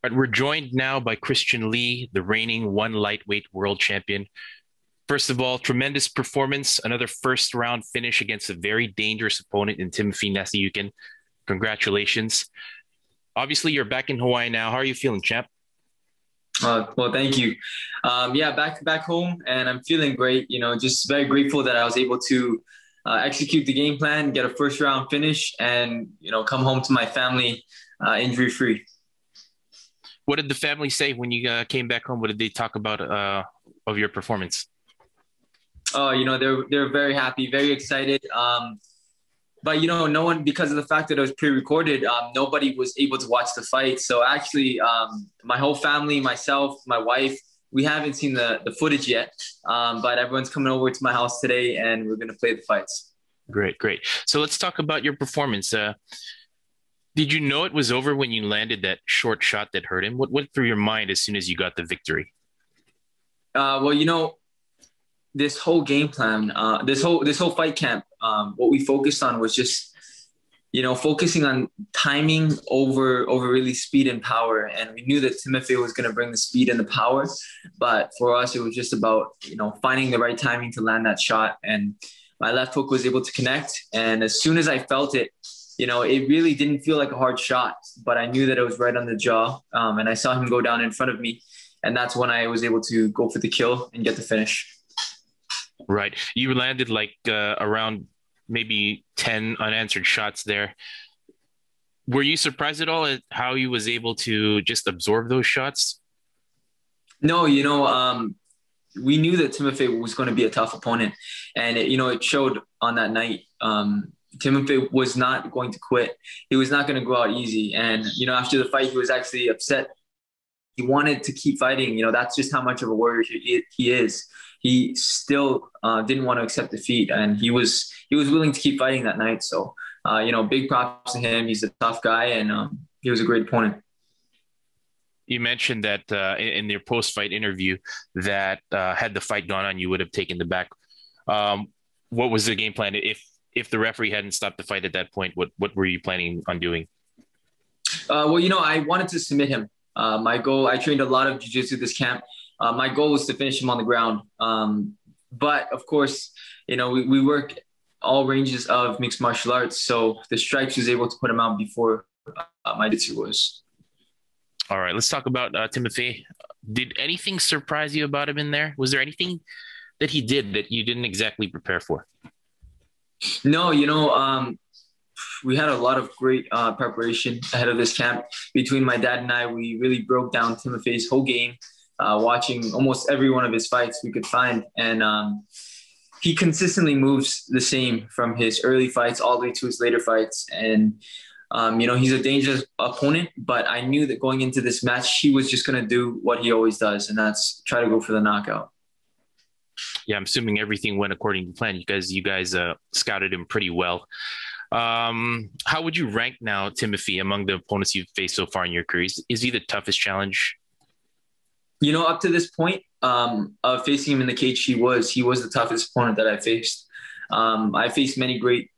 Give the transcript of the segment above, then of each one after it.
But we're joined now by Christian Lee, the reigning one lightweight world champion. First of all, tremendous performance, another first round finish against a very dangerous opponent in Timofey Nastyukhin. Congratulations. Obviously, you're back in Hawaii now. How are you feeling, champ? Well, thank you. Yeah, back home, and I'm feeling great. Just very grateful that I was able to execute the game plan, get a first round finish, and come home to my family injury free. What did the family say when you came back home? What did they talk about of your performance? Oh, they're very happy, very excited. But no one, because of the fact that it was pre-recorded, nobody was able to watch the fight. So actually, my whole family, myself, my wife, we haven't seen the footage yet. But everyone's coming over to my house today, and we're gonna play the fights. Great, great. So let's talk about your performance. Did you know it was over when you landed that short shot that hurt him? What went through your mind as soon as you got the victory? Well, this whole game plan, this whole fight camp, what we focused on was just focusing on timing over really speed and power. And we knew that Timothy was going to bring the speed and the power, but for us, it was just about finding the right timing to land that shot. And my left hook was able to connect. And as soon as I felt it, it really didn't feel like a hard shot, but I knew that it was right on the jaw. And I saw him go down in front of me. And that's when I was able to go for the kill and get the finish. Right. You landed like around maybe 10 unanswered shots there. Were you surprised at all at how he was able to just absorb those shots? No, we knew that Timothy was going to be a tough opponent, and it showed on that night. Timothy was not going to quit. He was not going to go out easy. And after the fight, he was actually upset. He wanted to keep fighting. That's just how much of a warrior he is. He still didn't want to accept defeat, and he was willing to keep fighting that night. So, big props to him. He's a tough guy, and he was a great opponent. You mentioned that in your post-fight interview that had the fight gone on, you would have taken the back. Um, what was the game plan if the referee hadn't stopped the fight at that point? What were you planning on doing? Well, I wanted to submit him. My goal, I trained a lot of jiu-jitsu this camp. My goal was to finish him on the ground. But of course, we work all ranges of mixed martial arts. So the strikes was able to put him out before my jiu-jitsu was. All right, let's talk about Timothy. Did anything surprise you about him in there? Was there anything that he did that you didn't exactly prepare for? No, we had a lot of great preparation ahead of this camp. Between my dad and I, we really broke down Timofey's whole game, watching almost every one of his fights we could find. And he consistently moves the same from his early fights all the way to his later fights. And, he's a dangerous opponent, but I knew that going into this match, he was just going to do what he always does, and that's try to go for the knockout. Yeah, I'm assuming everything went according to plan. You guys scouted him pretty well. How would you rank now Timothy among the opponents you've faced so far in your career? Is he the toughest challenge? Up to this point of facing him in the cage, he was the toughest opponent that I faced. I faced many great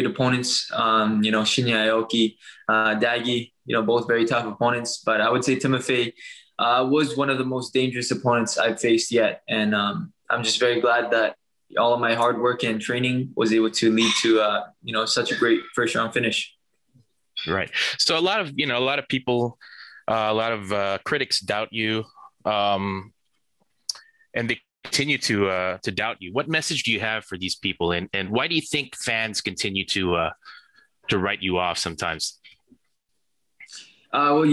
opponents. Shinya Aoki, Dagi, both very tough opponents. But I would say Timothy was one of the most dangerous opponents I've faced yet, and I'm just very glad that all of my hard work and training was able to lead to such a great first round finish. Right. So a lot of people, a lot of critics doubt you, um, and they continue to doubt you. What message do you have for these people, and why do you think fans continue to write you off sometimes? Well,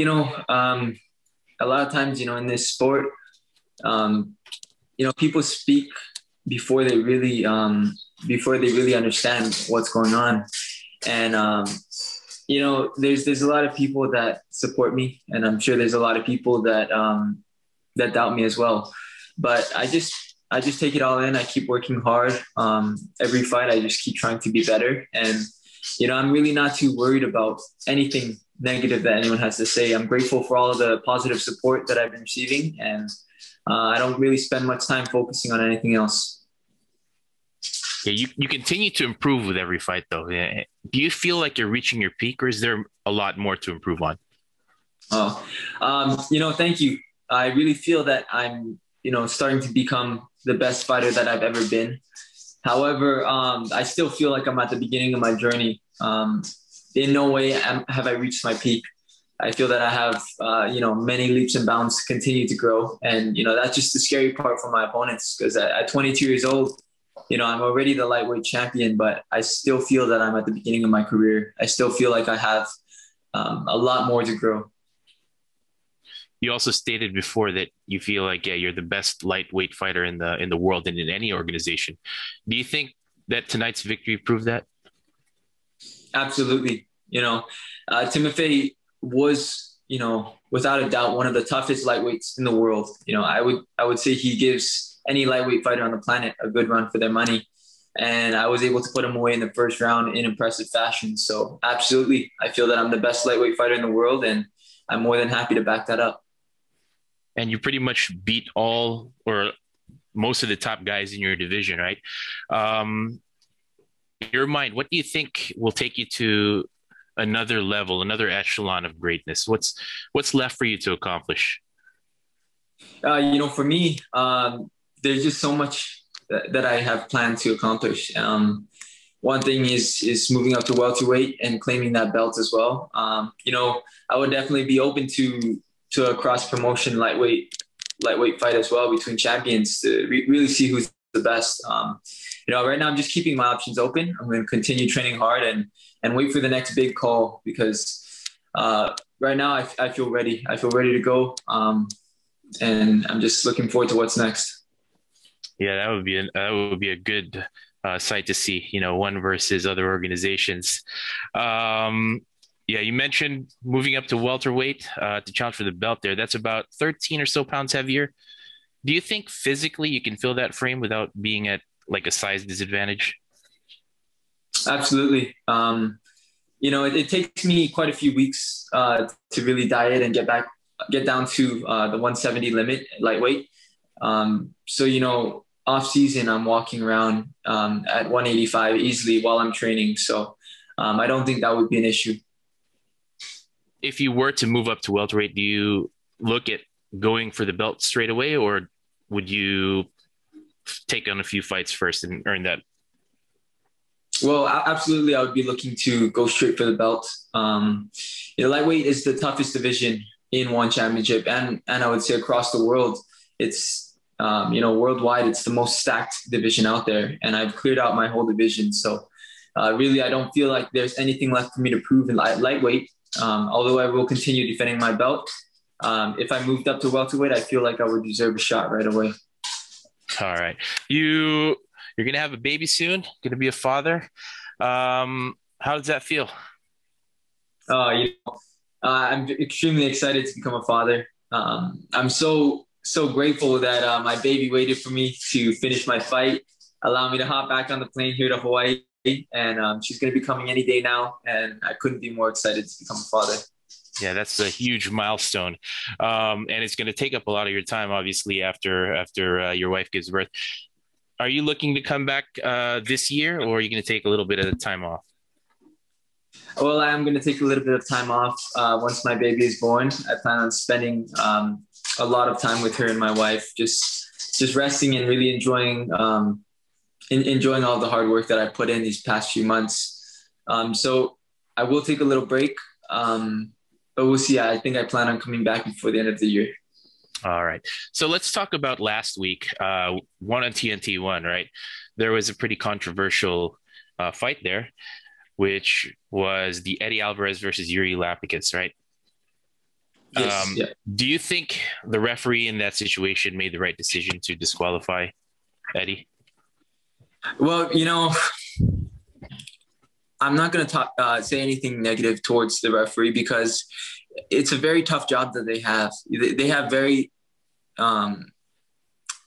a lot of times, in this sport, um, people speak before they really understand what's going on, and there's a lot of people that support me, and I'm sure there's a lot of people that doubt me as well. But I just take it all in. I keep working hard. Every fight, I just keep trying to be better, and I'm really not too worried about anything negative that anyone has to say. I'm grateful for all of the positive support that I've been receiving, and I don't really spend much time focusing on anything else. Yeah, you continue to improve with every fight, though. Yeah. Do you feel like you're reaching your peak, or is there a lot more to improve on? Oh, thank you. I really feel that I'm, starting to become the best fighter that I've ever been. However, I still feel like I'm at the beginning of my journey. In no way have I reached my peak. I feel that I have, many leaps and bounds to continue to grow. And, that's just the scary part for my opponents because at 22 years old, I'm already the lightweight champion, but I still feel that I'm at the beginning of my career. I still feel like I have a lot more to grow. You also stated before that you feel like, yeah, you're the best lightweight fighter in the world and in any organization. Do you think that tonight's victory proved that? Absolutely. Timofey was, without a doubt, one of the toughest lightweights in the world. I would say he gives any lightweight fighter on the planet a good run for their money. And I was able to put him away in the first round in impressive fashion. So absolutely, I feel that I'm the best lightweight fighter in the world, and I'm more than happy to back that up. And you pretty much beat all or most of the top guys in your division, right? Um, in your mind, what do you think will take you to another level, another echelon of greatness? What's left for you to accomplish? For me, there's just so much that I have planned to accomplish. One thing is moving up to welterweight and claiming that belt as well. I would definitely be open to a cross promotion lightweight fight as well between champions to really see who's the best. Right now I'm just keeping my options open. I'm going to continue training hard and wait for the next big call because right now I feel ready. I feel ready to go. And I'm just looking forward to what's next. Yeah, that would be a good sight to see. One versus other organizations. Um, yeah, you mentioned moving up to welterweight to challenge for the belt there. That's about 13 or so pounds heavier. Do you think physically you can fill that frame without being at like a size disadvantage? Absolutely. It takes me quite a few weeks to really diet and get down to the 170 limit lightweight. So, off season, I'm walking around at 185 easily while I'm training. So I don't think that would be an issue. If you were to move up to welterweight, do you look at going for the belt straight away, or would you take on a few fights first and earn that? Well, absolutely, I would be looking to go straight for the belt. Lightweight is the toughest division in one championship, and I would say across the world, it's worldwide, it's the most stacked division out there, and I've cleared out my whole division. So really, I don't feel like there's anything left for me to prove in lightweight. Although I will continue defending my belt. If I moved up to welterweight, I feel like I would deserve a shot right away. All right. You're gonna have a baby soon, gonna be a father. How does that feel? I'm extremely excited to become a father. I'm so grateful that my baby waited for me to finish my fight, allow me to hop back on the plane here to Hawaii, and she's going to be coming any day now, and I couldn't be more excited to become a father. Yeah, that's a huge milestone, and it's going to take up a lot of your time, obviously, after your wife gives birth. Are you looking to come back this year, or are you going to take a little bit of time off? Well, I'm going to take a little bit of time off once my baby is born. I plan on spending a lot of time with her and my wife, just resting and really enjoying all the hard work that I put in these past few months. So I will take a little break, but we'll see. I think I plan on coming back before the end of the year. All right. So let's talk about last week, one on TNT one, right? There was a pretty controversial fight there, which was the Eddie Alvarez versus Yuri Lapicas, right? Yes. Yeah. Do you think the referee in that situation made the right decision to disqualify Eddie? Well, I'm not going to say anything negative towards the referee because it's a very tough job that they have. They have very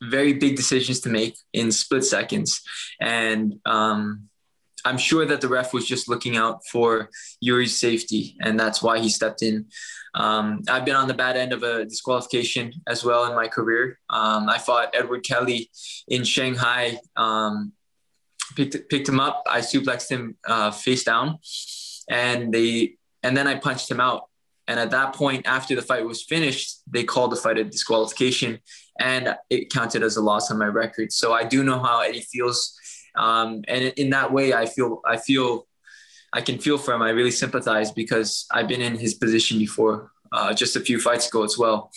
big decisions to make in split seconds. And I'm sure that the ref was just looking out for Yuri's safety, and that's why he stepped in. I've been on the bad end of a disqualification as well in my career. I fought Edward Kelly in Shanghai, picked him up. I suplexed him face down, and then I punched him out. And at that point, after the fight was finished, they called the fight a disqualification, and it counted as a loss on my record. So I do know how Eddie feels. And in that way, I can feel for him. I really sympathize because I've been in his position before, just a few fights ago as well.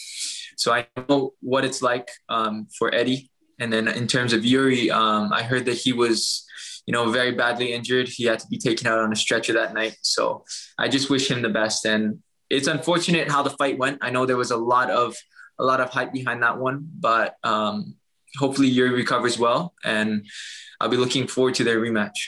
So I know what it's like for Eddie. And then in terms of Yuri, I heard that he was, very badly injured. He had to be taken out on a stretcher that night. So I just wish him the best. And it's unfortunate how the fight went. I know there was a lot of hype behind that one, but hopefully Yuri recovers well, and I'll be looking forward to their rematch.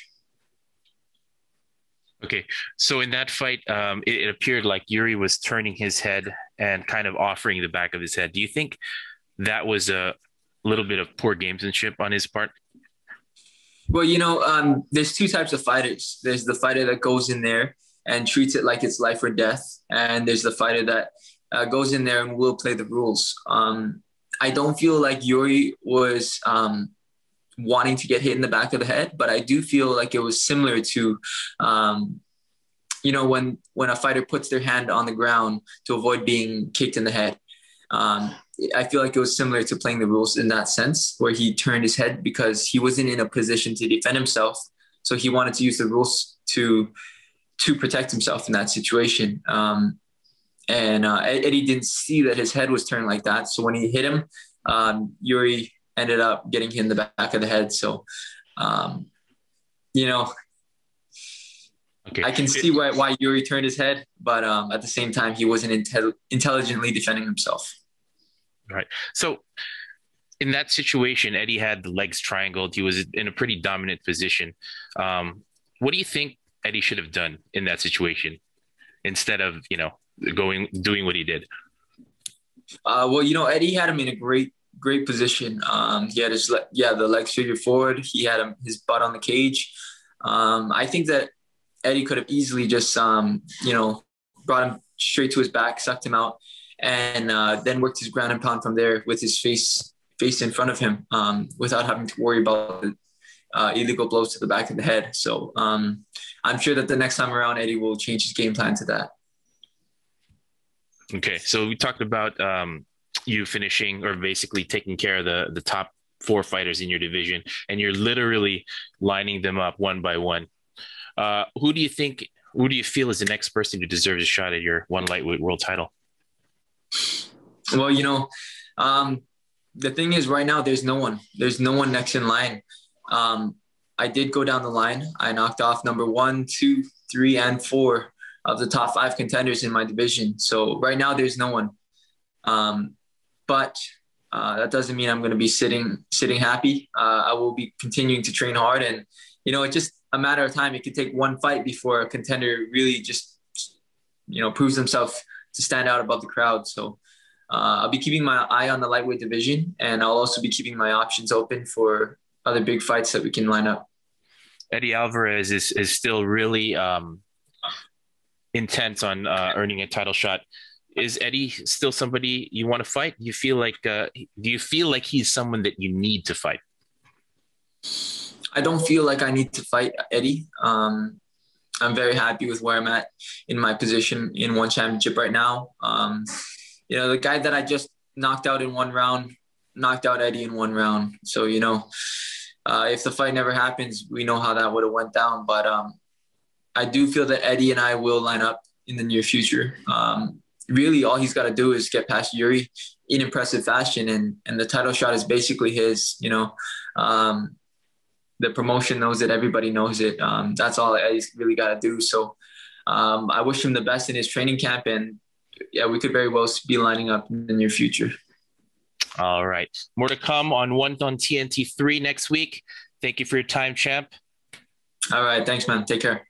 Okay, so in that fight, it appeared like Yuri was turning his head and kind of offering the back of his head. Do you think that was a little bit of poor gamesmanship on his part? Well, there's two types of fighters. There's the fighter that goes in there and treats it like it's life or death, and there's the fighter that goes in there and will play the rules. I don't feel like Yuri was wanting to get hit in the back of the head, but I do feel like it was similar to, when a fighter puts their hand on the ground to avoid being kicked in the head. I feel like it was similar to playing the rules in that sense, where he turned his head because he wasn't in a position to defend himself. So he wanted to use the rules to protect himself in that situation. Eddie didn't see that his head was turned like that. So when he hit him, Yuri ended up getting hit in the back of the head. So, okay. I can see why Yuri turned his head, but at the same time, he wasn't intelligently defending himself. Right. So in that situation, Eddie had the legs triangled. He was in a pretty dominant position. What do you think Eddie should have done in that situation instead of, doing what he did? Eddie had him in a great position. He had the legs figured forward. He had his butt on the cage. I think that Eddie could have easily just, brought him straight to his back, sucked him out, and then worked his ground and pound from there with his face in front of him, without having to worry about illegal blows to the back of the head. So I'm sure that the next time around, Eddie will change his game plan to that. Okay, so we talked about you finishing or basically taking care of the top 4 fighters in your division, and you're literally lining them up one by one. Who do you feel is the next person who deserves a shot at your one lightweight world title? Well, the thing is right now, there's no one next in line. I did go down the line. I knocked off number 1, 2, 3, and 4 of the top 5 contenders in my division. So right now there's no one. But that doesn't mean I'm going to be sitting happy. I will be continuing to train hard, and, it's just a matter of time. It could take one fight before a contender really just, proves himself to stand out above the crowd. So I'll be keeping my eye on the lightweight division, and I'll also be keeping my options open for other big fights that we can line up. Eddie Alvarez is still really intent on earning a title shot. Is Eddie still somebody you want to fight? Do you feel like he's someone that you need to fight? I don't feel like I need to fight Eddie. I'm very happy with where I'm at in my position in one championship right now. The guy that I just knocked out in one round, knocked out Eddie in one round. So, if the fight never happens, we know how that would have went down. But I do feel that Eddie and I will line up in the near future. Really, all he's got to do is get past Yuri in impressive fashion, and the title shot is basically his. The promotion knows it, everybody knows it. That's all Eddie's really got to do. So I wish him the best in his training camp, and yeah, we could very well be lining up in the near future. All right. More to come on TNT 3 next week. Thank you for your time, champ. All right. Thanks, man. Take care.